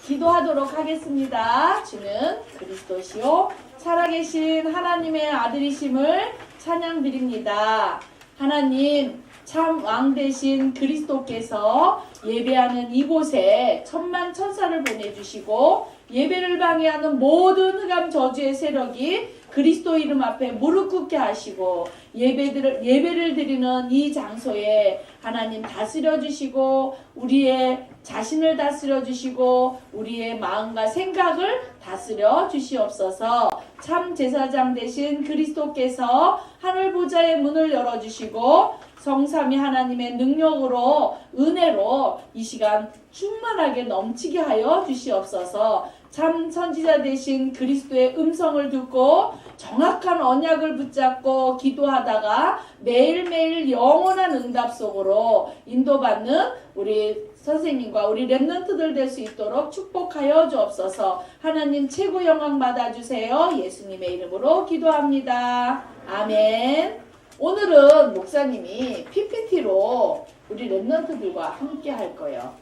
기도하도록 하겠습니다. 주는 그리스도시요 살아계신 하나님의 아들이심을 찬양드립니다. 하나님 참 왕 되신 그리스도께서 예배하는 이곳에 천만 천사를 보내주시고 예배를 방해하는 모든 흑암 저주의 세력이 그리스도 이름 앞에 무릎 꿇게 하시고 예배를 드리는 이 장소에 하나님 다스려 주시고 우리의 자신을 다스려 주시고 우리의 마음과 생각을 다스려 주시옵소서. 참 제사장 되신 그리스도께서 하늘 보좌의 문을 열어주시고 성삼위 하나님의 능력으로 은혜로 이 시간 충만하게 넘치게 하여 주시옵소서. 참 선지자 되신 그리스도의 음성을 듣고 정확한 언약을 붙잡고 기도하다가 매일매일 영원한 응답 속으로 인도받는 우리 선생님과 우리 렘넌트들 될 수 있도록 축복하여 주옵소서. 하나님 최고 영광 받아주세요. 예수님의 이름으로 기도합니다. 아멘. 오늘은 목사님이 PPT로 우리 렘넌트들과 함께 할 거예요.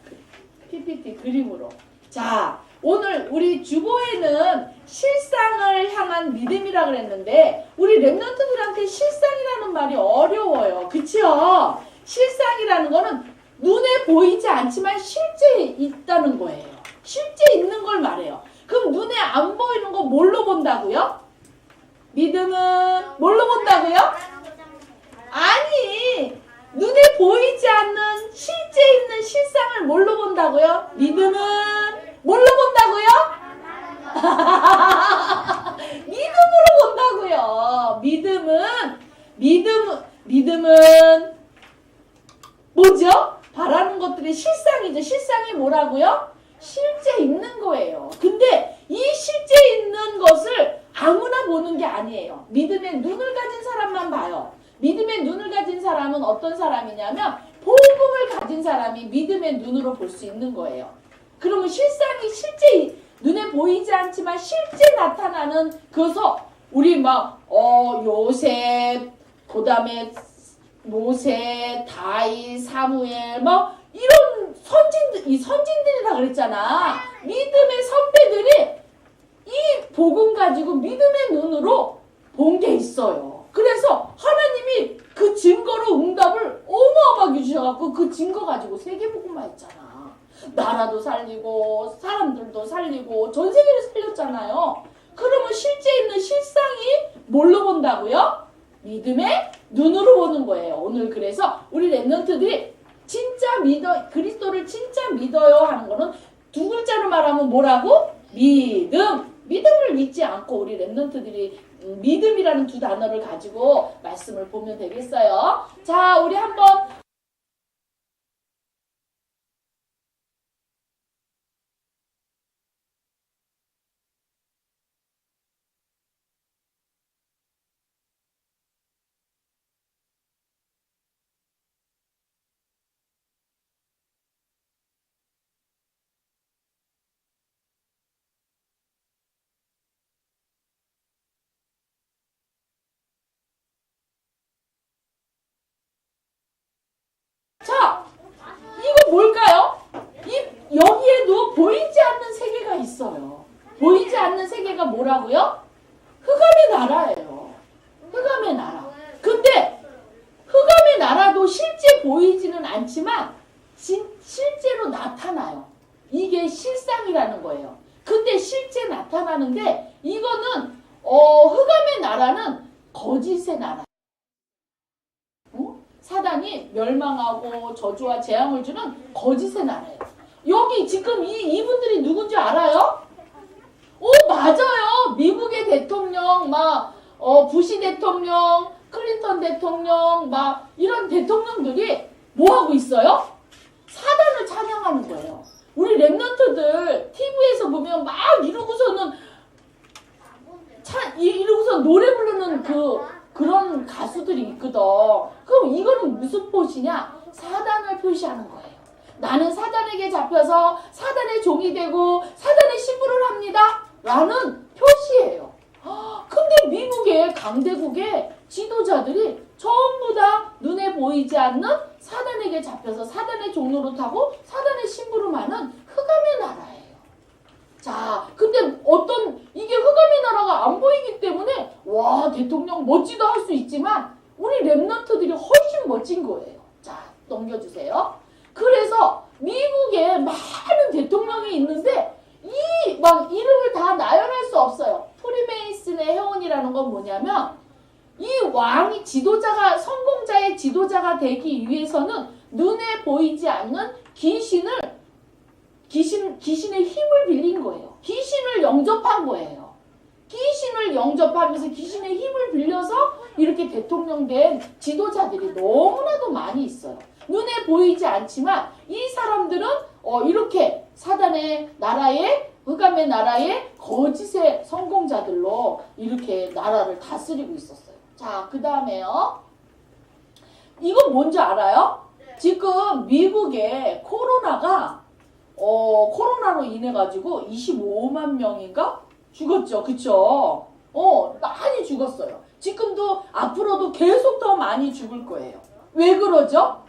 PPT 그림으로. 자, 오늘 우리 주보에는 실상을 향한 믿음이라 그랬는데 우리 렘넌트들한테 실상이라는 말이 어려워요. 그치요? 실상이라는 거는 눈에 보이지 않지만 실제 있다는 거예요. 실제 있는 걸 말해요. 그럼 눈에 안 보이는 거 뭘로 본다고요? 믿음은 뭘로 본다고요? 아니, 눈에 보이지 않는 실제 있는 실상을 뭘로 본다고요? 믿음은 뭘로 본다고요? 믿음으로 본다고요. 믿음은 뭐죠? 바라는 것들이 실상이죠. 실상이 뭐라고요? 실제 있는 거예요. 근데 이 실제 있는 것을 아무나 보는 게 아니에요. 믿음의 눈을 가진 사람만 봐요. 믿음의 눈을 가진 사람은 어떤 사람이냐면 복음을 가진 사람이 믿음의 눈으로 볼 수 있는 거예요. 그러면 실상이 실제 눈에 보이지 않지만 실제 나타나는 그래서 우리 요셉 그다음에 모세, 다윗, 사무엘 이런 선진들이라 그랬잖아. 믿음의 선배들이 이 복음 가지고 믿음의 눈으로 본 게 있어요. 그래서 하나님이 그 증거로 응답을 어마어마하게 주셔갖고 그 증거 가지고 세계복음화 했잖아. 나라도 살리고 사람들도 살리고 전 세계를 살렸잖아요. 그러면 실제 있는 실상이 뭘로 본다고요? 믿음의 눈으로 보는 거예요. 오늘 그래서 우리 렘넌트들이 진짜 그리스도를 진짜 믿어요 하는 거는 두 글자로 말하면 뭐라고? 믿음. 믿음을 믿지 않고 우리 렘넌트들이 믿음이라는 두 단어를 가지고 말씀을 보면 되겠어요. 자, 우리 한번 자, 이거 뭘까요? 여기에도 보이지 않는 세계가 있어요. 보이지 않는 세계가 뭐라고요? 흑암의 나라예요. 흑암의 나라. 근데 흑암의 나라도 실제 보이지는 않지만 실제로 나타나요. 이게 실상이라는 거예요. 근데 실제 나타나는데 이거는 흑암의 나라는 거짓의 나라. 사단이 멸망하고 저주와 재앙을 주는 거짓의 나라예요. 여기 지금 이분들이 누군지 알아요? 맞아요. 미국의 대통령, 부시 대통령, 클린턴 대통령, 이런 대통령들이 뭐하고 있어요? 사단을 찬양하는 거예요. 우리 렘넌트들 TV에서 보면 이러고서는 이러고서 노래 부르는 그런 가수들이 있거든. 그럼 이거는 무슨 표시냐? 사단을 표시하는 거예요. 나는 사단에게 잡혀서 사단의 종이 되고 사단의 신부를 합니다. 라는 표시예요. 근데 근데 미국의 강대국의 지도자들이 전부 다 눈에 보이지 않는 사단에게 잡혀서 사단의 종로로 타고 사단의 심부름하는 흑암의 나라예요. 자, 근데 이게 흑암의 나라가 안 보이기 때문에 와, 대통령 멋지다 할 수 있지만 우리 랩런트들이 훨씬 멋진 거예요. 자, 넘겨주세요. 그래서 미국에 많은 대통령이 있는데 이 막 이름을 다 나열할 수 없어요. 프리메이슨의 회원이라는 건 뭐냐면 이 왕이 지도자가 성공자의 지도자가 되기 위해서는 눈에 보이지 않는 귀신의 힘을 빌린 거예요. 귀신을 영접한 거예요. 귀신을 영접하면서 귀신의 힘을 빌려서 이렇게 대통령 된 지도자들이 너무나도 많이 있어요. 눈에 보이지 않지만 이 사람들은 이렇게 사단의 나라에 흑암의 나라의 거짓의 성공자들로 이렇게 나라를 다스리고 있었어요. 자, 그 다음에요. 이건 뭔지 알아요? 지금 미국에 코로나로 인해 가지고 25만 명인가 죽었죠. 그쵸? 많이 죽었어요. 지금도 앞으로도 계속 더 많이 죽을 거예요. 왜 그러죠?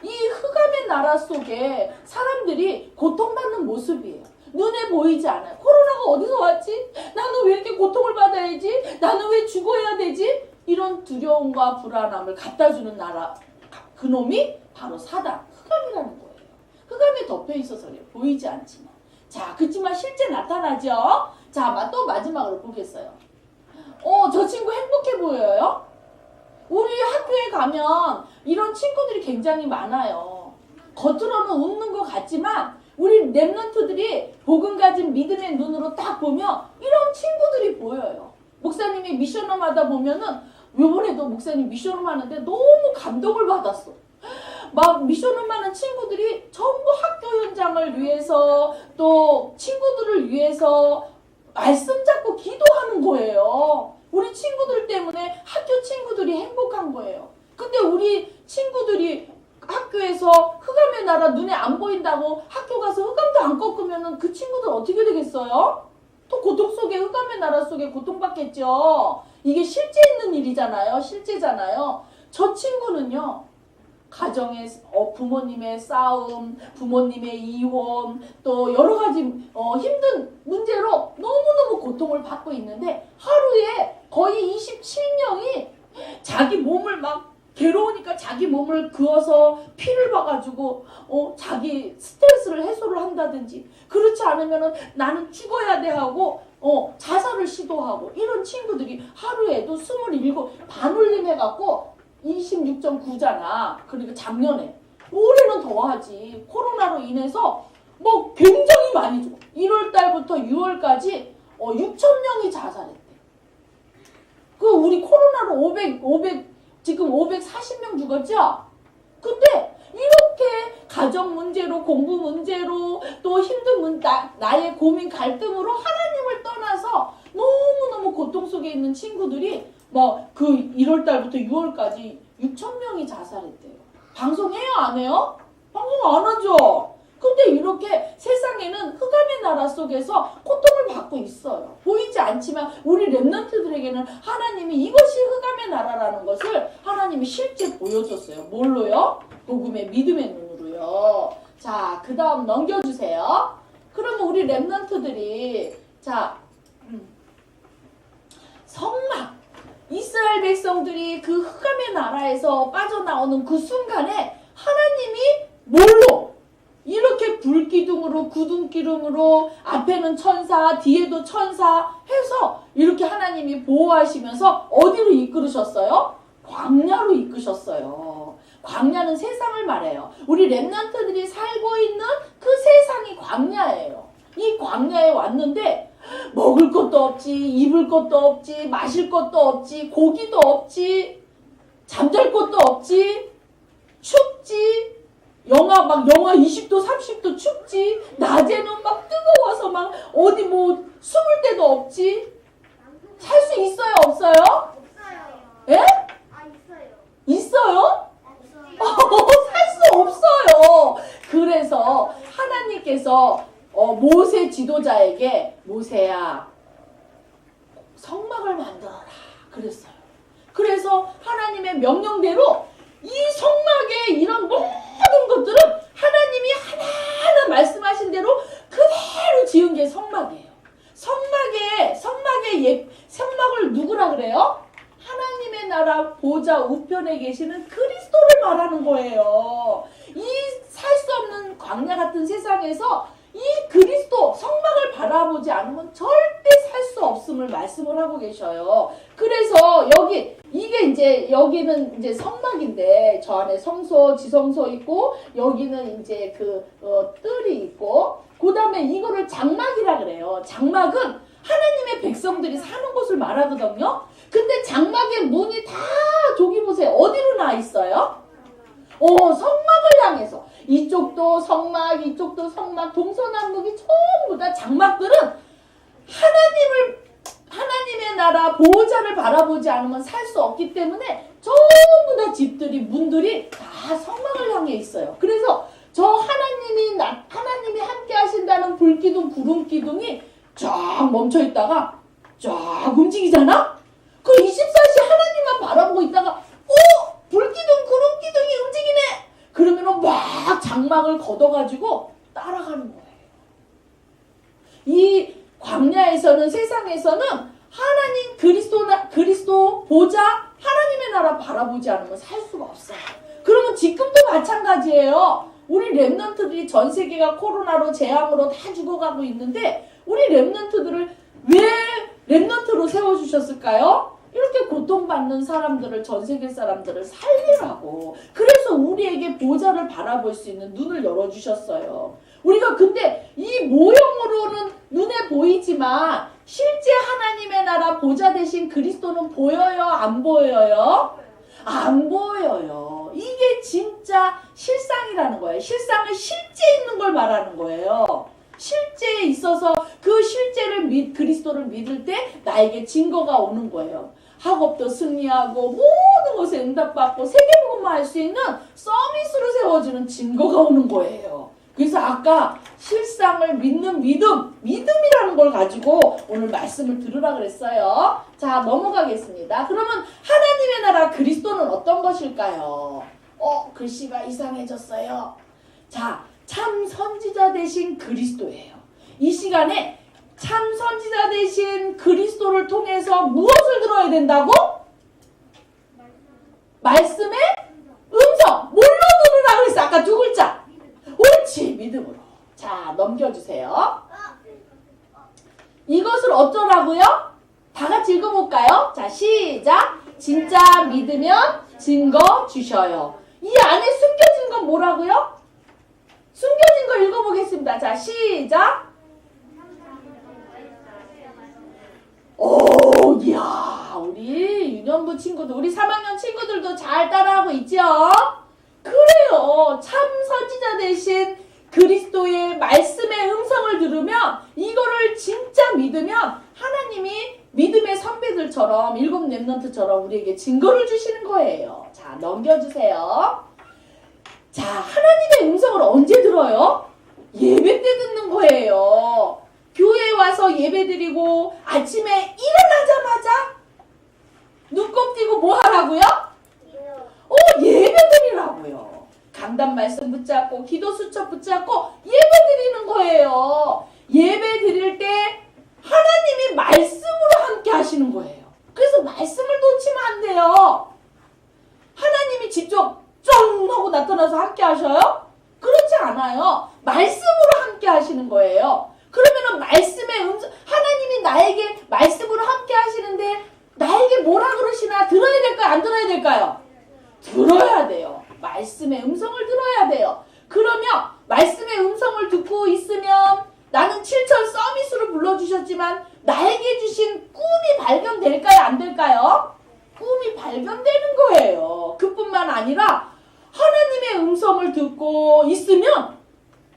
이 흑암의 나라 속에 사람들이 고통받는 모습이에요. 눈에 보이지 않아요. 코로나가 어디서 왔지? 나는 왜 이렇게 고통을 받아야지? 나는 왜 죽어야 되지? 이런 두려움과 불안함을 갖다 주는 나라, 그놈이 바로 사단, 흑암이라는 거예요. 흑암에 덮여 있어서 그래요. 보이지 않지만. 자, 그렇지만 실제 나타나죠? 자, 또 마지막으로 보겠어요. 저 친구 행복해 보여요? 우리 학교에 가면 이런 친구들이 굉장히 많아요. 겉으로는 웃는 것 같지만 우리 랩런트들이 복음 가진 믿음의 눈으로 딱 보면 이런 친구들이 보여요. 목사님이 미션홈 하다 보면은 요번에도 목사님 미션홈 하는데 너무 감동을 받았어. 막 미션홈 하는 친구들이 전부 학교 현장을 위해서 또 친구들을 위해서 말씀 잡고 기도하는 거예요. 우리 친구들 때문에 학교 친구들이 행복한 거예요. 근데 우리 친구들이 학교에서 흑암의 나라 눈에 안 보인다고 학교 가서 흑암도 안 꺾으면 그 친구들 어떻게 되겠어요? 또 고통 속에 흑암의 나라 속에 고통받겠죠. 이게 실제 있는 일이잖아요. 실제잖아요. 저 친구는요. 가정의 부모님의 싸움, 부모님의 이혼, 또 여러 가지 힘든 문제로 너무너무 고통을 받고 있는데 하루에 거의 27명이 자기 몸을 막 괴로우니까 자기 몸을 그어서 피를 봐가지고 자기 스트레스를 해소를 한다든지 그렇지 않으면은 나는 죽어야 돼 하고 자살을 시도하고 이런 친구들이 하루에도 27 반올림 해갖고 26.9잖아. 그러니까 작년에. 올해는 더하지. 코로나로 인해서 뭐 굉장히 많이 죽어. 1월달부터 6월까지 6,000명이 자살했대. 우리 코로나로 지금 540명 죽었죠? 근데 이렇게 가정 문제로 공부 문제로 또 힘든 나의 고민 갈등으로 하나님을 떠나서 너무너무 고통 속에 있는 친구들이 그 1월달부터 6월까지 6,000명이 자살했대요. 방송해요? 안 해요? 방송 안 하죠? 근데 이렇게 세상에는 흑암의 나라 속에서 고통을 받고 있어요. 보이지 않지만 우리 랩런트들에게는 하나님이 이것이 흑암의 나라라는 것을 하나님이 실제 보여줬어요. 뭘로요? 복음의 믿음의 눈으로요. 자, 그 다음 넘겨주세요. 그러면 우리 랩런트들이 성막 이스라엘 백성들이 그 흑암의 나라에서 빠져나오는 그 순간에 하나님이 뭘로? 이렇게 불기둥으로 구둥기둥으로 앞에는 천사 뒤에도 천사 해서 이렇게 하나님이 보호하시면서 어디로 이끌으셨어요? 광야로 이끄셨어요. 광야는 세상을 말해요. 우리 랩런트들이 살고 있는 그 세상이 광야예요. 이 광야에 왔는데 먹을 것도 없지, 입을 것도 없지, 마실 것도 없지, 고기도 없지, 잠잘 것도 없지, 춥지, 영하 20도, 30도 춥지, 낮에는 막 뜨거워서 막 어디 숨을 데도 없지. 살 수 있어요, 없어요? 없어요. 예? 있어요. 있어요? 없어요. 살 수 없어요. 그래서 하나님께서 모세 지도자에게 모세야 성막을 만들어라 그랬어요. 그래서 하나님의 명령대로 이 성막에 이런 모든 것들은 하나님이 하나하나 말씀하신 대로 그대로 지은 게 성막이에요. 성막을 누구라 그래요? 하나님의 나라 보좌 우편에 계시는 그리스도를 말하는 거예요. 이 살 수 없는 광야 같은 세상에서 이 그리스도 성막을 바라보지 않으면 절대 살 수 없음을 말씀을 하고 계셔요. 그래서 여기는 이제 성막인데 저 안에 성소, 지성소 있고 여기는 이제 뜰이 있고 그 다음에 이거를 장막이라 그래요. 장막은 하나님의 백성들이 사는 곳을 말하거든요. 근데 장막의 문이 다 저기 보세요. 어디로 나 있어요? 성막을 향해서 이쪽도 성막, 이쪽도 성막, 동서남북이 전부 다 장막들은 하나님의 나라 보호자를 바라보지 않으면 살 수 없기 때문에 전부 다 집들이 문들이 다 성막을 향해 있어요. 그래서 저 하나님이 함께 하신다는 불기둥, 구름기둥이 쫙 멈춰 있다가 쫙 움직이잖아? 그 24시 하나님만 바라보고 있다가 불기둥, 구름기둥이 움직이네! 그러면은 막 장막을 걷어가지고 따라가는 거예요. 이 광야에서는 세상에서는 하나님 그리스도 보좌 하나님의 나라 바라보지 않으면 살 수가 없어요. 그러면 지금도 마찬가지예요. 우리 렘넌트들이 전 세계가 코로나로 재앙으로 다 죽어가고 있는데 우리 렘넌트들을 왜 렘넌트로 세워주셨을까요? 이렇게 고통받는 사람들을, 전 세계 사람들을 살리라고. 그래서 우리에게 보좌를 바라볼 수 있는 눈을 열어주셨어요. 우리가 근데 이 모형으로는 눈에 보이지만 실제 하나님의 나라 보좌 대신 그리스도는 보여요? 안 보여요? 안 보여요. 이게 진짜 실상이라는 거예요. 실상은 실제 있는 걸 말하는 거예요. 실제에 있어서 그 실제를 그리스도를 믿을 때 나에게 증거가 오는 거예요. 학업도 승리하고 모든 것에 응답받고 세계복음화 할 수 있는 서밋으로 세워주는 증거가 오는 거예요. 그래서 아까 실상을 믿는 믿음이라는 걸 가지고 오늘 말씀을 들으라 그랬어요. 자, 넘어가겠습니다. 그러면 하나님의 나라 그리스도는 어떤 것일까요? 글씨가 이상해졌어요. 자, 참 선지자 되신 그리스도예요. 이 시간에 참 선지자 되신 그리스도를 통해서 무엇을 들어야 된다고? 말씀의 음성. 뭘로 들으라고 했어? 아까 두 글자. 옳지, 믿음으로. 자, 넘겨주세요. 이것을 어쩌라고요? 다 같이 읽어볼까요? 자, 시작. 진짜 믿으면 증거 주셔요. 이 안에 숨겨진 건 뭐라고요? 숨겨진 거 읽어보겠습니다. 자, 시작. 이야, 우리 유년부 친구들, 우리 3학년 친구들도 잘 따라하고 있죠? 그래요. 참 선지자 대신 그리스도의 말씀의 음성을 들으면 이거를 진짜 믿으면 하나님이 믿음의 선배들처럼 7 렘넌트처럼 우리에게 증거를 주시는 거예요. 자, 넘겨주세요. 자, 하나님의 음성을 언제 들어요? 예배 때 듣는 거예요. 교회에 와서 예배 드리고 아침에 일어나자마자 눈곱 띄고 뭐 하라고요? 예배 드리라고요. 강단 말씀 붙잡고 기도 수첩 붙잡고 예배 드리는 거예요. 예배 드릴 때 하나님이 말씀으로 함께 하시는 거예요. 그래서 말씀을 놓치면 안 돼요. 하나님이 직접 쫑 하고 나타나서 함께 하셔요? 그렇지 않아요. 말씀으로 함께 하시는 거예요. 그러면은 말씀의 하나님이 나에게 말씀으로 함께 하시는데 나에게 뭐라 그러시나 들어야 될까요? 안 들어야 될까요? 들어야 돼요. 말씀의 음성을 들어야 돼요. 그러면 말씀의 음성을 듣고 있으면 나는 7철 서밋으로 불러주셨지만 나에게 주신 꿈이 발견될까요? 안 될까요? 꿈이 발견되는 거예요. 그뿐만 아니라 하나님의 음성을 듣고 있으면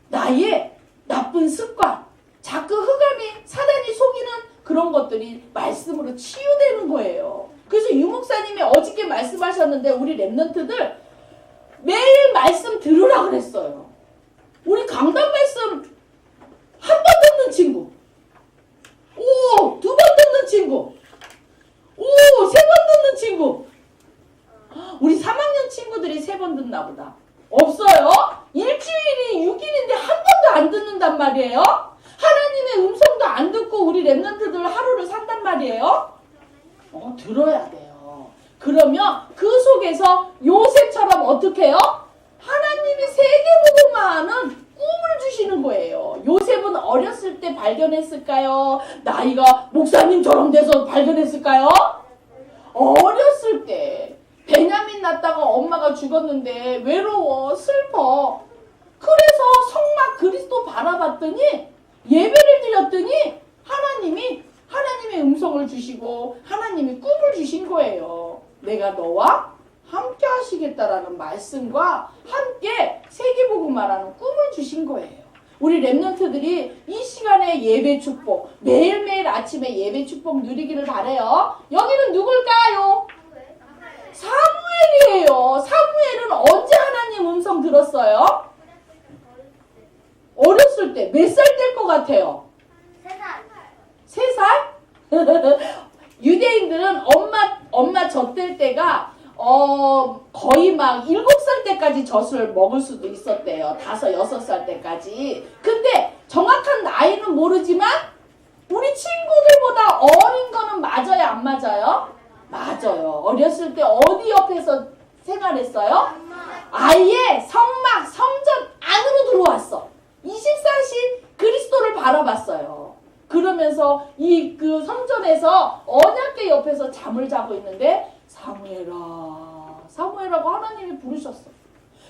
나의 나쁜 습관, 자꾸 흑암이 사단이 속이는 그런 것들이 말씀으로 치유되는 거예요. 그래서 유목사님이 어저께 말씀하셨는데 우리 렘넌트들 매일 말씀 들으라 그랬어요. 우리 강단 말씀 한 번 듣는 친구, 2번 듣는 친구, 말이에요? 하나님의 음성도 안 듣고 우리 랩런트들 하루를 산단 말이에요? 들어야 돼요. 그러면 그 속에서 요셉처럼 어떻게 해요? 하나님이 세계복음화하는 꿈을 주시는 거예요. 요셉은 어렸을 때 발견했을까요? 나이가 목사님처럼 돼서 발견했을까요? 어렸을 때 베냐민 낳다가 엄마가 죽었는데 외로워 슬퍼. 그래서 성막 그리스도 바라봤더니 예배를 드렸더니 하나님의 음성을 주시고 하나님이 꿈을 주신 거예요. 내가 너와 함께 하시겠다라는 말씀과 함께 세계복음화라는 꿈을 주신 거예요. 우리 랩런트들이 이 시간에 예배 축복, 매일매일 아침에 예배 축복 누리기를 바래요. 여기는 누굴까요? 사무엘이에요. 사무엘은 언제 하나님 음성 들었어요? 어렸을 때. 몇 살 될 것 같아요? 3살? 유대인들은 엄마 젖될 때가 거의 막 7살 때까지 젖을 먹을 수도 있었대요. 5, 6살 때까지. 근데 정확한 나이는 모르지만 우리 친구들보다 어린 거는 맞아요, 안 맞아요? 맞아요. 어렸을 때 어디 옆에서 생활했어요? 아예 성막, 성전 안으로 들어왔어. 24시 그리스도를 바라봤어요. 그러면서 그 성전에서 언약궤 옆에서 잠을 자고 있는데 사무엘하고 하나님이 부르셨어.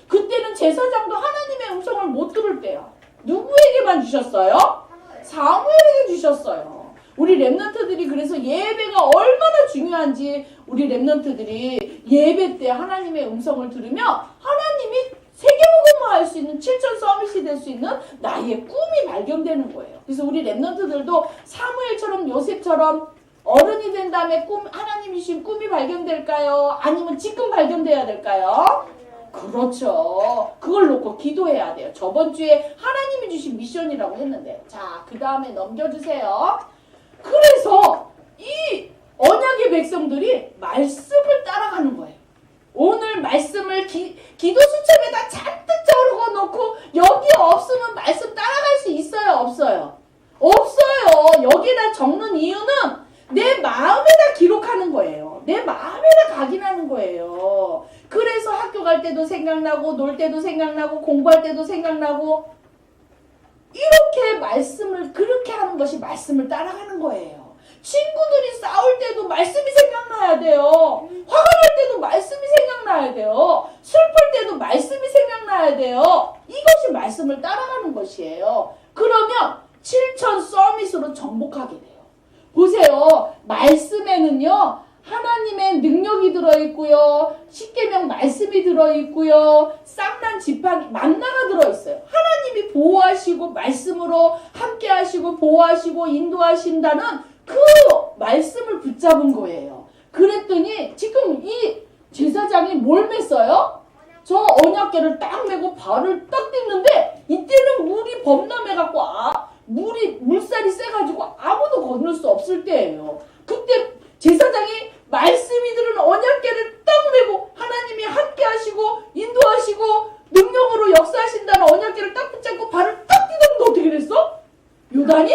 그때는 제사장도 하나님의 음성을 못 들을 때야. 누구에게만 주셨어요? 사무엘에게 주셨어요. 우리 랩런트들이 그래서 예배가 얼마나 중요한지 우리 랩런트들이 예배 때 하나님의 음성을 들으면 하나님이 세계복음화 할 수 있는 7천 서밋이 될 수 있는 나의 꿈이 발견되는 거예요. 그래서 우리 랩런트들도 사무엘처럼 요셉처럼 어른이 된 다음에 하나님이 주신 꿈이 발견될까요? 아니면 지금 발견돼야 될까요? 그렇죠. 그걸 놓고 기도해야 돼요. 저번 주에 하나님이 주신 미션이라고 했는데. 자, 그 다음에 넘겨주세요. 그래서 이 언약의 백성들이 말씀을 따라가는 거예요. 오늘 말씀을 기도 수첩에다 잔뜩 적어 놓고 여기 없으면 말씀 따라갈 수 있어요? 없어요? 없어요. 여기다 적는 이유는 내 마음에다 기록하는 거예요. 내 마음에다 각인하는 거예요. 그래서 학교 갈 때도 생각나고 놀 때도 생각나고 공부할 때도 생각나고 이렇게 말씀을 그렇게 하는 것이 말씀을 따라가는 거예요. 친구들이 싸울 때도 말씀이 생각나야 돼요. 화가 날 때도 말씀이 생각나야 돼요. 슬플 때도 말씀이 생각나야 돼요. 이것이 말씀을 따라가는 것이에요. 그러면 7천 서밋으로 정복하게 돼요. 보세요. 말씀에는요. 하나님의 능력이 들어있고요. 십계명 말씀이 들어있고요. 쌍난 지팡이 만나가 들어있어요. 하나님이 보호하시고 말씀으로 함께하시고 보호하시고 인도하신다는 그 말씀을 붙잡은 거예요. 그랬더니 지금 이 제사장이 뭘 맸어요? 저 언약궤를 딱 메고 발을 딱 딛는데 이때는 물이 범람해갖고 물살이 세가지고 아무도 건널 수 없을 때예요. 그때 제사장이 말씀이 들은 언약궤를 딱 메고 하나님이 함께 하시고 인도하시고 능력으로 역사하신다는 언약궤를 딱 붙잡고 발을 딱 디뎠는데 어떻게 됐어? 요단이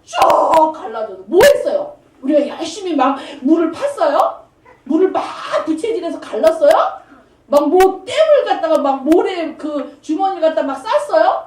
쭉 갈라져서 뭐 했어요? 우리가 열심히 막 물을 팠어요? 물을 막 부채질해서 갈랐어요? 막 뭐 댐을 갖다가 막 모래 그 주머니를 갖다 막 쌌어요?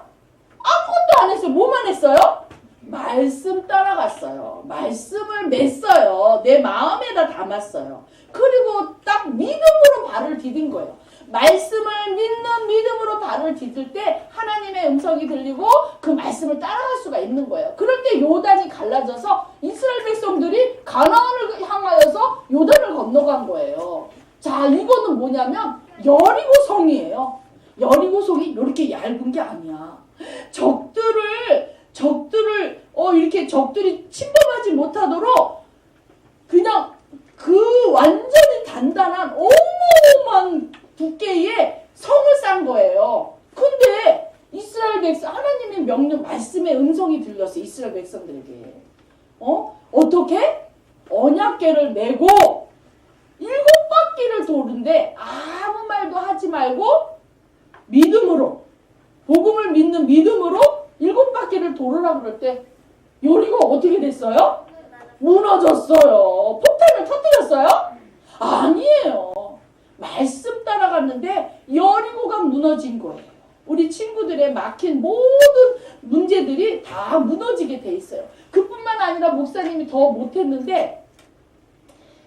아무것도 안 했어요. 뭐만 했어요? 말씀 따라갔어요. 말씀을 맸어요. 내 마음에다 담았어요. 그리고 딱 믿음으로 발을 디딘 거예요. 말씀을 믿는 믿음으로 발을 디딜 때 하나님의 음성이 들리고 그 말씀을 따라갈 수가 있는 거예요. 그럴 때 요단이 갈라져서 이스라엘 백성들이 가나안을 향하여서 요단을 건너간 거예요. 자, 이거는 뭐냐면 여리고 성이에요. 여리고 성이 이렇게 얇은 게 아니야. 적들을 이렇게 적들이 침범하지 못하도록 그냥 그 완전히 단단한 어마어마한 두께의 성을 쌓은 거예요. 근데 이스라엘 백성 하나님의 명령 말씀의 음성이 들렸어. 이스라엘 백성들에게. 어떻게? 언약궤를 메고 7바퀴를 도는데 아무 말도 하지 말고 믿음으로 복음을 믿는 믿음으로 7바퀴를 돌으라 그럴 때 여리고가 어떻게 됐어요? 무너졌어요. 폭탄을 터뜨렸어요? 아니에요. 말씀 따라갔는데 여리고가 무너진 거예요. 우리 친구들의 막힌 모든 문제들이 다 무너지게 돼 있어요. 그뿐만 아니라 목사님이 더 못했는데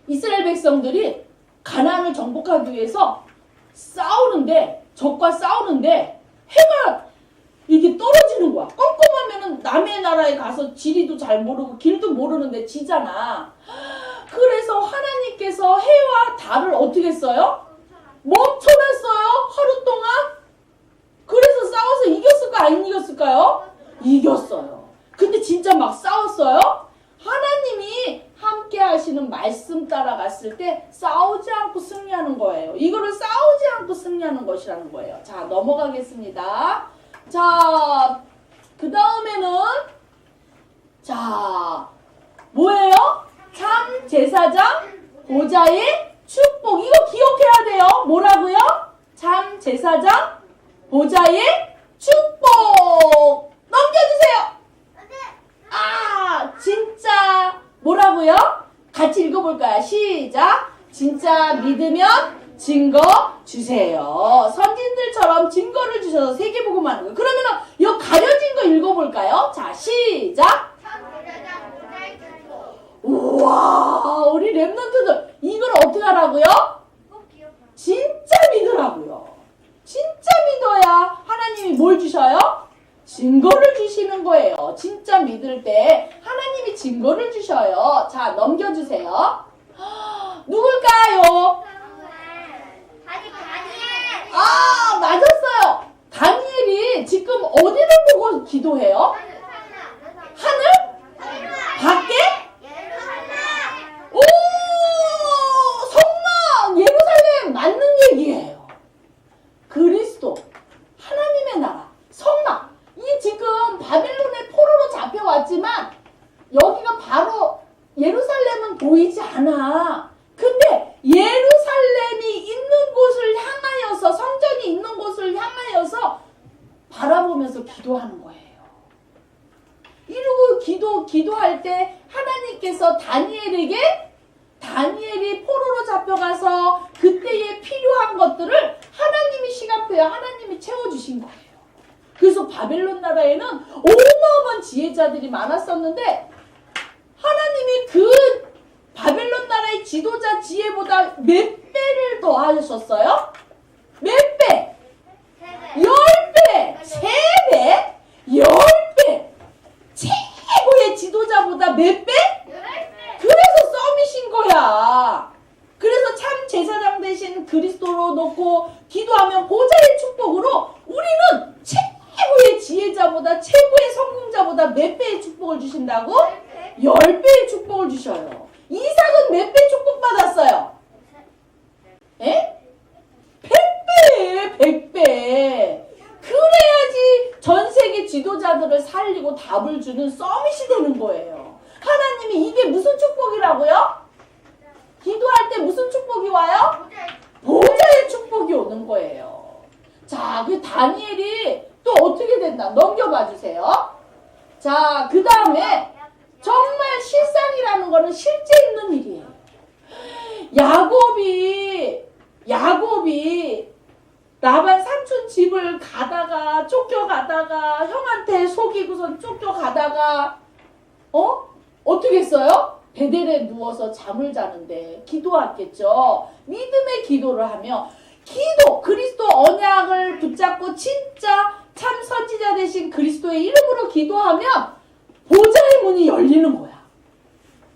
이스라엘 백성들이 가나안을 정복하기 위해서 싸우는데 적과 싸우는데 해가 이렇게 떨어지는 거야. 껌껌하면은 남의 나라에 가서 지리도 잘 모르고 길도 모르는데 지잖아. 그래서 하나님께서 해와 달을 어떻게 했어요? 멈춰놨어요. 하루 동안. 그래서 싸워서 이겼을까 안 이겼을까요? 이겼어요. 근데 진짜 막 싸웠어요? 하나님이 함께 하시는 말씀 따라갔을 때 싸우지 않고 승리하는 거예요. 이거를 싸우지 않고 승리하는 것이라는 거예요. 자, 넘어가겠습니다. 자, 그 다음에는 자, 뭐예요? 참 제사장 보좌의 축복. 이거 기억해야 돼요. 뭐라고요? 참 제사장 보좌의 축복. 넘겨주세요. 아, 진짜 뭐라고요? 같이 읽어볼까요? 시작. 진짜 믿으면 증거 주세요. 선진들처럼 증거를 주셔서 세계복음하는 거예요. 그러면은 이 가려진 거 읽어볼까요? 자, 시작. 우와, 우리 랩런트들 이걸 어떻게 하라고요? 진짜 믿으라고요. 진짜 믿어야 하나님이 뭘 주셔요? 증거를 주시는 거예요. 진짜 믿을 때 하나님이 증거를 주셔요. 자, 넘겨주세요. 누굴까요? 아, 맞았어요. 다니엘이 지금 어디를 보고 기도해요? 하늘? 밖에? 오, 성막 예루살렘 맞는 얘기예요. 그리스도 하나님의 나라 성막. 이 지금 바빌론의 포로로 잡혀왔지만 여기가 바로 예루살렘은 보이지 않아. 근데 예루살렘이 있는 곳을 향하여서, 성전이 있는 곳을 향하여서 바라보면서 기도하는 거예요. 이러고 기도할 때 하나님께서 다니엘이 포로로 잡혀가서 그때에 필요한 것들을 하나님이 시간표에 하나님이 채워주신 거예요. 그래서 바벨론 나라에는 어마어마한 지혜자들이 많았었는데 하나님이 그 바벨론 나라의 지도자 지혜보다 몇 배를 더 하셨어요? 몇 배? 10배! 3배? 10배! 최고의 지도자보다 몇 배? 그래서 썸이신 거야. 그래서 참 제사장 대신 그리스도로 놓고 기도하면 보좌의 축복으로 우리는 최고의 지혜자보다 최고의 성공자보다 몇 배의 축복을 주신다고? 10배의 축복을 주셔요. 이삭은 몇 배 축복 받았어요? 에? 100배! 100배! 그래야지 전 세계 지도자들을 살리고 답을 주는 서밋이 되는 거예요. 하나님이 이게 무슨 축복이라고요? 기도할 때 무슨 축복이 와요? 보좌의 축복이 오는 거예요. 자, 그 다니엘이 또 어떻게 된다? 넘겨봐 주세요. 자, 그 다음에 정말 실상이라는 거는 실제 있는 일이에요. 야곱이 라반 삼촌 집을 가다가 쫓겨가다가 형한테 속이고선 쫓겨가다가 어떻게 했어요? 베델에 누워서 잠을 자는데 기도했겠죠. 믿음의 기도를 하며 그리스도 언약을 붙잡고 진짜 참 선지자 되신 그리스도의 이름으로 기도하면 보좌의 문이 열리는 거야.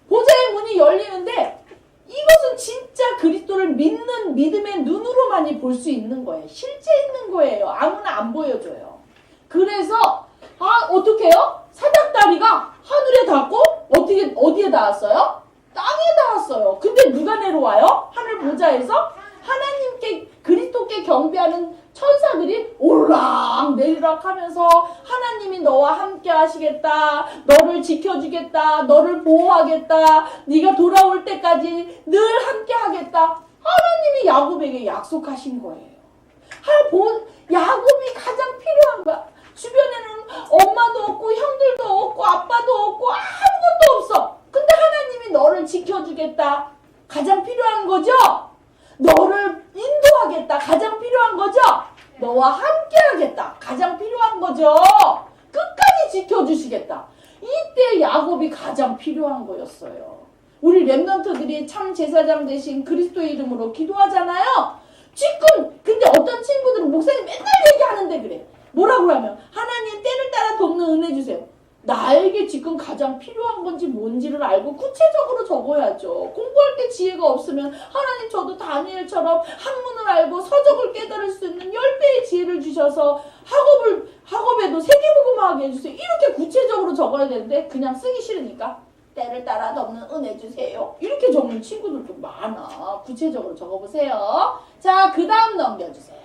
보좌의 문이 열리는데 이것은 진짜 그리스도를 믿는 믿음의 눈으로만이 볼 수 있는 거예요. 실제 있는 거예요. 아무나 안 보여줘요. 그래서 어떻게 해요? 사닥다리가 하늘에 닿고 어디에 닿았어요? 땅에 닿았어요. 근데 누가 내려와요? 하늘 보좌에서 하나님께 그리스도께 경배하는 천사들이 올락 내리락 하면서 하나님이 너와 함께 하시겠다. 너를 지켜주겠다. 너를 보호하겠다. 네가 돌아올 때까지 늘 함께 하겠다. 하나님이 야곱에게 약속하신 거예요. 야곱이 가장 필요한 거야. 주변에는 엄마도 없고 형들도 없고 아빠도 없고 아무것도 없어. 근데 하나님이 너를 지켜주겠다. 가장 필요한 거죠? 너를 인도하겠다. 가장 필요한 거죠? 너와 함께 하겠다. 가장 필요한 거죠? 끝까지 지켜주시겠다. 이때 야곱이 가장 필요한 거였어요. 우리 렘넌트들이 참 제사장 되신 그리스도의 이름으로 기도하잖아요. 지금 근데 어떤 친구들은 목사님 맨날 얘기하는데 그래. 뭐라고 하면 하나님 때를 따라 돕는 은혜 주세요. 나에게 지금 가장 필요한 건지 뭔지를 알고 구체적으로 적어야죠. 공부할 때 지혜가 없으면 하나님 저도 다니엘처럼 한문을 알고 서적을 깨달을 수 있는 10배의 지혜를 주셔서 학업에도 세계복음화하게 해주세요. 이렇게 구체적으로 적어야 되는데 그냥 쓰기 싫으니까 때를 따라 돕는 은혜 주세요. 이렇게 적는 친구들도 많아. 구체적으로 적어보세요. 자, 그 다음 넘겨주세요.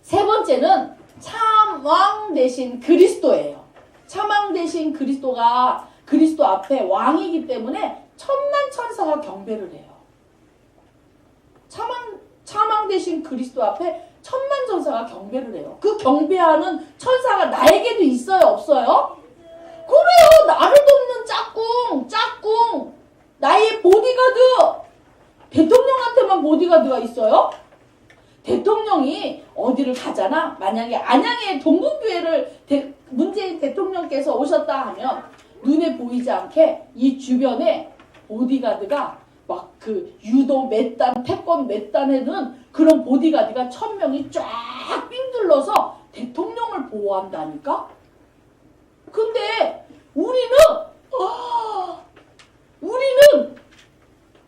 세 번째는 참왕 대신 그리스도예요. 참왕 대신 그리스도가 그리스도 앞에 왕이기 때문에 천만 천사가 경배를 해요. 참왕 대신 그리스도 앞에 천만 천사가 경배를 해요. 그 경배하는 천사가 나에게도 있어요, 없어요? 그래요. 나를 돕는 짝꿍. 나의 보디가드. 대통령한테만 보디가드가 있어요? 대통령이 어디를 가잖아. 만약에 안양에 동국교회를 문재인 대통령께서 오셨다 하면 눈에 보이지 않게 이 주변에 보디가드가 막 그 유도 몇 단, 태권 몇 단 해는 그런 보디가드가 1000명이 쫙 삥둘러서 대통령을 보호한다니까? 근데 우리는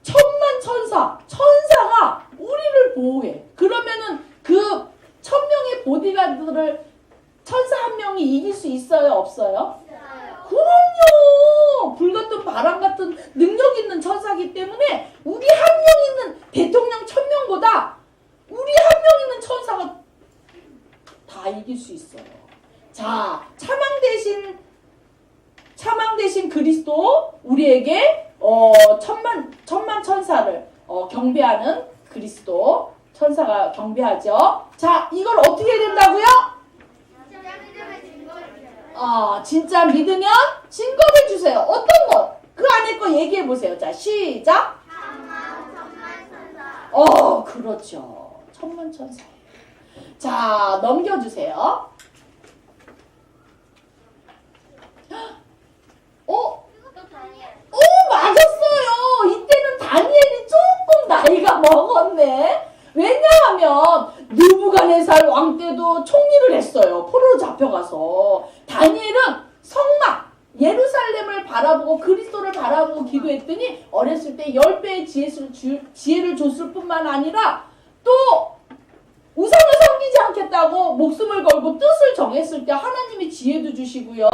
천만 천사가 우리를 보호해. 그러면은 그 1000명의 보디가드를 천사 한 명이 이길 수 있어요, 없어요? 그럼요. 불같은 바람 같은 능력 있는 천사기 때문에 우리 한 명 있는 대통령 1000명보다 우리 한 명 있는 천사가 다 이길 수 있어요. 자, 차망 대신 그리스도 우리에게 천만 천사를 경배하는 그리스도 천사가 경배하죠. 자, 이걸 어떻게 해야 된다고요? 진짜 믿으면 증거를 주세요. 어떤 것? 그 안에 거 얘기해 보세요. 자, 시작. 그렇죠. 천만 천사예요. 자, 넘겨주세요. 맞았어요. 이때는 다니엘이 조금 나이가 먹었네. 왜냐하면 느부갓네살 왕 때도 총리를 했어요. 포로로 잡혀가서. 다니엘은 성막 예루살렘을 바라보고 그리스도를 바라보고 기도했더니 어렸을 때 10배의 지혜를 줬을 뿐만 아니라 또 우상을 섬기지 않겠다고 목숨을 걸고 뜻을 정했을 때 하나님이 지혜도 주시고요.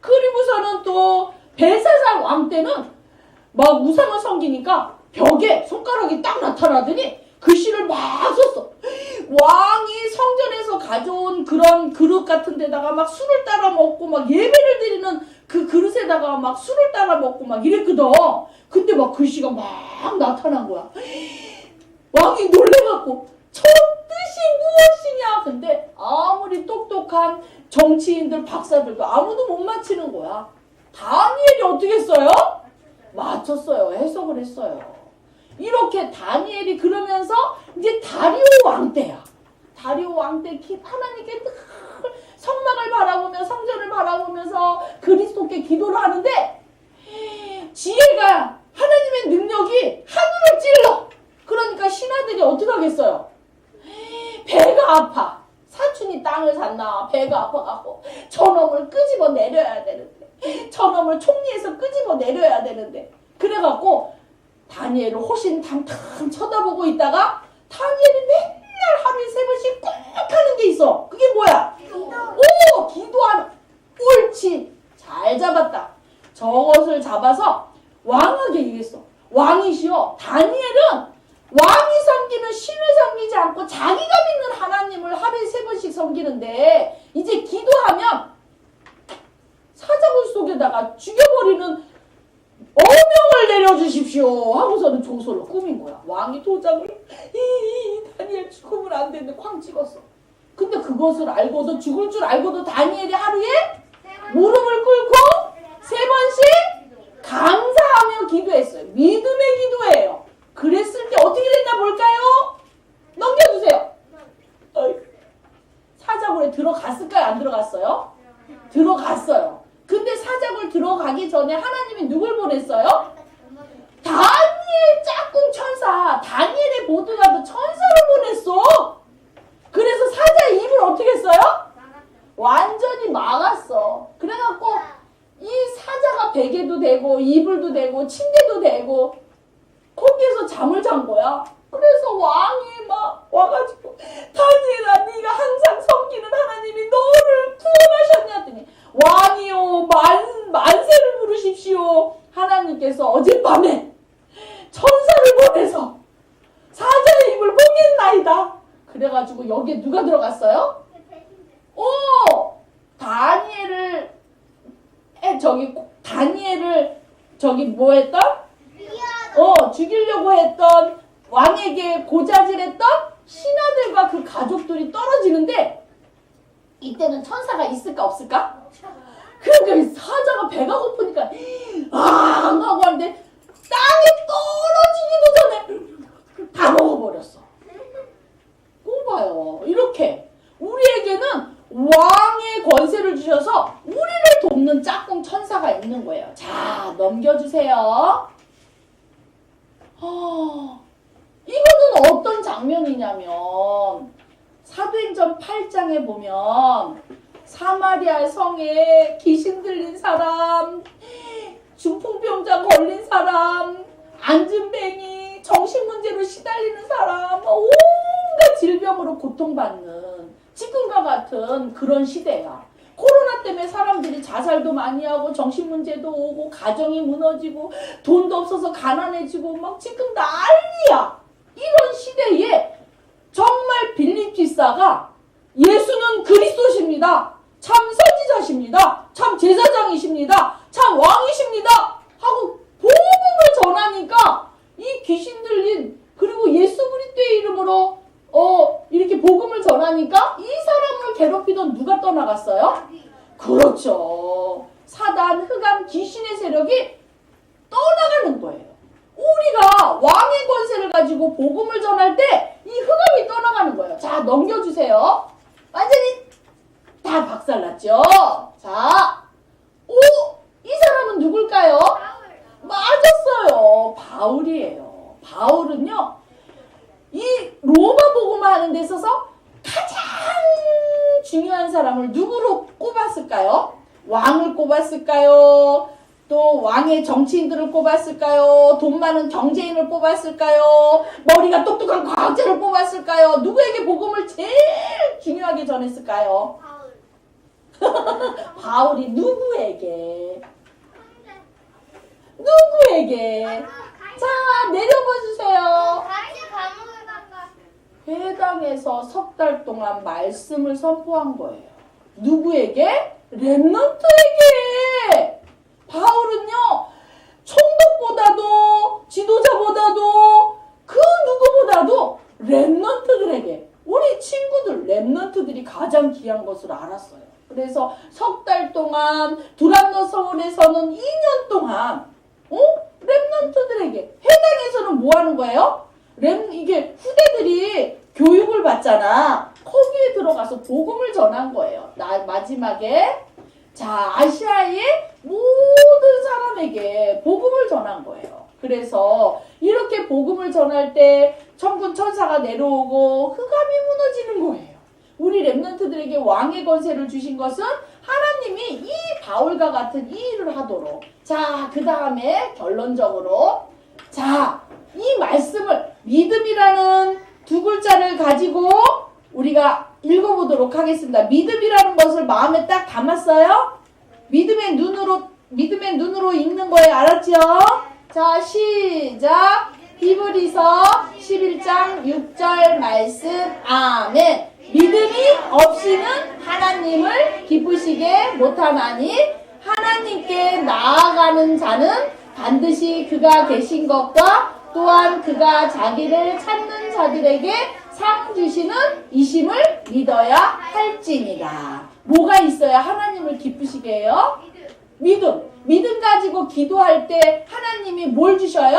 그리고서는 또 벨사살 왕 때는 막 우상을 섬기니까 벽에 손가락이 딱 나타나더니 글씨를 막 썼어. 왕이 성전에서 가져온 그런 그릇 같은 데다가 막 술을 따라 먹고 막 예배를 드리는 그 그릇에다가 막 술을 따라 먹고 막 이랬거든. 근데 막 글씨가 막 나타난 거야. 왕이 놀래갖고 저 뜻이 무엇이냐. 근데 아무리 똑똑한 정치인들 박사들도 아무도 못 맞히는 거야. 다니엘이 어떻게 했어요? 맞췄어요. 해석을 했어요. 이렇게 다니엘이 그러면서 이제 다리오 왕 때야. 다리오 왕 때 하나님께 늘 성막을 바라보며 성전을 바라보면서 그리스도께 기도를 하는데 지혜가 하나님의 능력이 하늘을 찔러. 그러니까 신하들이 어떻게 하겠어요? 배가 아파. 사촌이 땅을 샀나 배가 아파갖고 저놈을 끄집어 내려야 되는데 저놈을 총리에서 끄집어 내려야 되는데 그래갖고 다니엘을 호신탐탐 쳐다보고 있다가 다니엘이 맨날 하루에 3번씩 꼭 하는 게 있어. 그게 뭐야? 기도하는. 옳지. 잘 잡았다. 저것을 잡아서 왕에게 얘기했어. 왕이시여, 다니엘은 왕이 섬기는 신을 섬기지 않고 자기가 믿는 하나님을 하루에 3번씩 섬기는데 이제 기도하면 사자굴 속에다가 죽여버리는 어명을 내려주십시오 하고서는 조서를 꾸민 거야. 왕이 도장을 다니엘 죽으면 안 되는데 쾅 찍었어. 근데 그것을 알고도 죽을 줄 알고도 다니엘이 하루에 무릎을 꿇고 3번씩 감사하며 기도했어요. 믿음의 기도예요. 그랬을 때 어떻게 됐나 볼까요? 넘겨주세요. 사자굴에 들어갔을까요? 안 들어갔어요? 들어갔어요. 근데 사자굴 들어가기 전에 하나님이 누굴 보냈어요? 다니엘 짝꿍 천사, 다니엘의 보드가드 천사를 보냈어. 그래서 사자의 입을 어떻게 했어요? 완전히 막았어. 그래갖고 이 사자가 베개도 되고 이불도 되고 침대도 되고 거기에서 잠을 잔 거야. 그래서 왕이 막 와가지고 다니엘아 네가 항상 섬기는 하나님이 너를 구원하셨냐 했더니 왕이요 만세를 부르십시오. 하나님께서 어젯밤에 천사를 보내서 사자의 입을 보겠나이다. 그래가지고 여기에 누가 들어갔어요? 다니엘을 뭐 했던? 죽이려고 했던 왕에게 고자질했던 신하들과 그 가족들이 떨어지는데 이때는 천사가 있을까 없을까? 그러니까 사자가 배가 고프니까 하고 하는데 땅에 떨어지기도 전에 다 먹어버렸어. 꼽아요. 이렇게 우리에게는 왕의 권세를 주셔서 우리를 돕는 짝꿍 천사가 있는 거예요. 자, 넘겨주세요. 이거는 어떤 장면이냐면 사도행전 8장에 보면 사마리아 성에 귀신 들린 사람, 중풍병자 걸린 사람, 안진뱅이, 정신문제로 시달리는 사람, 온갖 질병으로 고통받는 지금과 같은 그런 시대야. 코로나 때문에 사람들이 자살도 많이 하고 정신문제도 오고 가정이 무너지고 돈도 없어서 가난해지고 막 지금 난리야. 이런 시대에 정말 빌립 집사가 예수는 그리스도십니다. 참 선지자십니다. 참 제사장이십니다. 참 왕이십니다. 하고 복음을 전하니까 이 귀신 들린 그리고 예수 그리스도의 이름으로 이렇게 복음을 전하니까 이 사람을 괴롭히던 누가 떠나갔어요? 그렇죠. 사단, 흑암, 귀신의 세력이 떠나가는 거예요. 우리가 왕의 권세를 가지고 복음을 전할 때 이 흑암이 떠나가는 거예요. 자, 넘겨주세요. 완전히 다 박살났죠? 자, 이 사람은 누굴까요? 맞았어요. 바울이에요. 바울은요, 이 로마 복음을 하는 데 있어서 가장 중요한 사람을 누구로 꼽았을까요? 왕을 꼽았을까요? 또 왕의 정치인들을 꼽았을까요? 돈 많은 경제인을 뽑았을까요? 머리가 똑똑한 과학자를 뽑았을까요? 누구에게 복음을 제일 중요하게 전했을까요? 바울이 누구에게? 자, 내려봐 주세요. 회당에서 석 달 동안 말씀을 선포한 거예요. 누구에게? 렘넌트에게. 바울은요, 총독보다도 지도자보다도 그 누구보다도 렘넌트들에게, 우리 친구들 렘넌트들이 가장 귀한 것을 알았어요. 그래서 석 달 동안 두란노 서울에서는 2년 동안 렘넌트들에게, 회당에서는 뭐 하는 거예요? 이게 후대들이 교육을 받잖아. 거기에 들어가서 복음을 전한 거예요. 마지막에 자, 아시아의 모든 사람에게 복음을 전한 거예요. 그래서 이렇게 복음을 전할 때 천군 천사가 내려오고 흑암이 무너지는 거예요. 우리 렘넌트들에게 왕의 권세를 주신 것은 하나님이 이 바울과 같은 이 일을 하도록. 자, 그 다음에 결론적으로 자, 이 말씀을 믿음이라는 두 글자를 가지고 우리가 읽어보도록 하겠습니다. 믿음이라는 것을 마음에 딱 담았어요? 믿음의 눈으로 읽는 거예요. 알았죠? 자, 시작! 히브리서 11장 6절 말씀. 아멘. 믿음이 없이는 하나님을 기쁘시게 못하나니 하나님께 나아가는 자는 반드시 그가 계신 것과 또한 그가 자기를 찾는 자들에게 상 주시는 이심을 믿어야 할지니라. 뭐가 있어야 하나님을 기쁘시게 해요? 믿음. 믿음 가지고 기도할 때 하나님이 뭘 주셔요?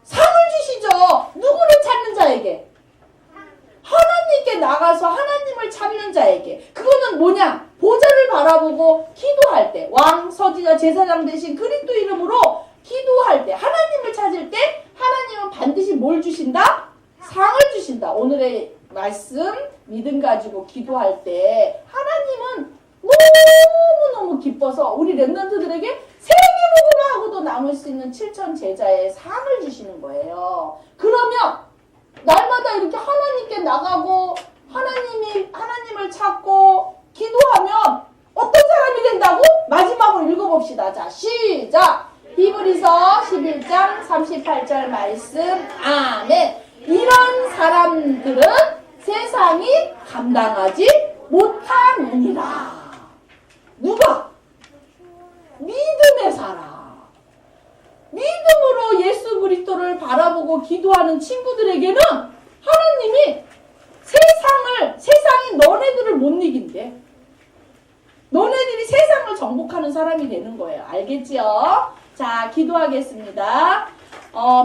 상을 주시죠. 누구를 찾는 자에게? 하나님께 나가서 하나님을 찾는 자에게. 그거는 뭐냐? 보좌를 바라보고 기도할 때, 왕, 서지자, 제사장 대신 그리스도 이름으로 기도할 때, 하나님을 찾을 때 하나님은 반드시 뭘 주신다? 상을 주신다. 오늘의 말씀 믿음 가지고 기도할 때 하나님은 너무너무 기뻐서 우리 렘넌트들에게 세계복음하고도 남을 수 있는 7천 제자의 상을 주시는 거예요. 그러면 날마다 이렇게 하나님께 나가고 하나님을 찾고 기도하면 어떤 사람이 된다고? 마지막으로 읽어봅시다. 자, 시작! 히브리서 11장 38절 말씀. 아멘. 이런 사람들은 세상이 감당하지 못하느니라. 누가? 믿음의 사람. 믿음으로 예수 그리스도를 바라보고 기도하는 친구들에게는 하나님이 세상이 너네들을 못 이긴대. 너네들이 세상을 정복하는 사람이 되는 거예요. 알겠지요? 자, 기도하겠습니다.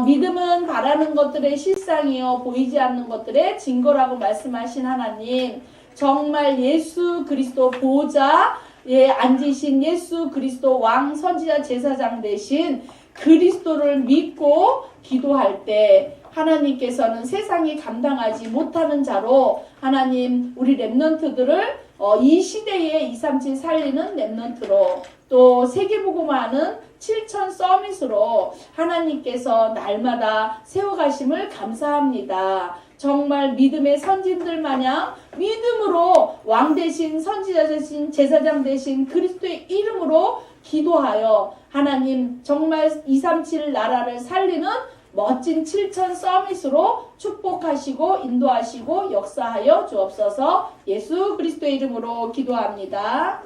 믿음은 바라는 것들의 실상이요 보이지 않는 것들의 증거라고 말씀하신 하나님, 정말 예수 그리스도 보좌에 앉으신 예수 그리스도 왕 선지자 제사장 되신 그리스도를 믿고 기도할 때 하나님께서는 세상이 감당하지 못하는 자로 하나님 우리 렘넌트들을 이 시대에 237 살리는 렘넌트로 또 세계복음화하는 7천 서밋으로 하나님께서 날마다 세워가심을 감사합니다. 정말 믿음의 선진들 마냥 믿음으로 왕 대신 선지자 대신 제사장 대신 그리스도의 이름으로 기도하여 하나님 정말 237 나라를 살리는 멋진 7천 서밋으로 축복하시고 인도하시고 역사하여 주옵소서. 예수 그리스도의 이름으로 기도합니다.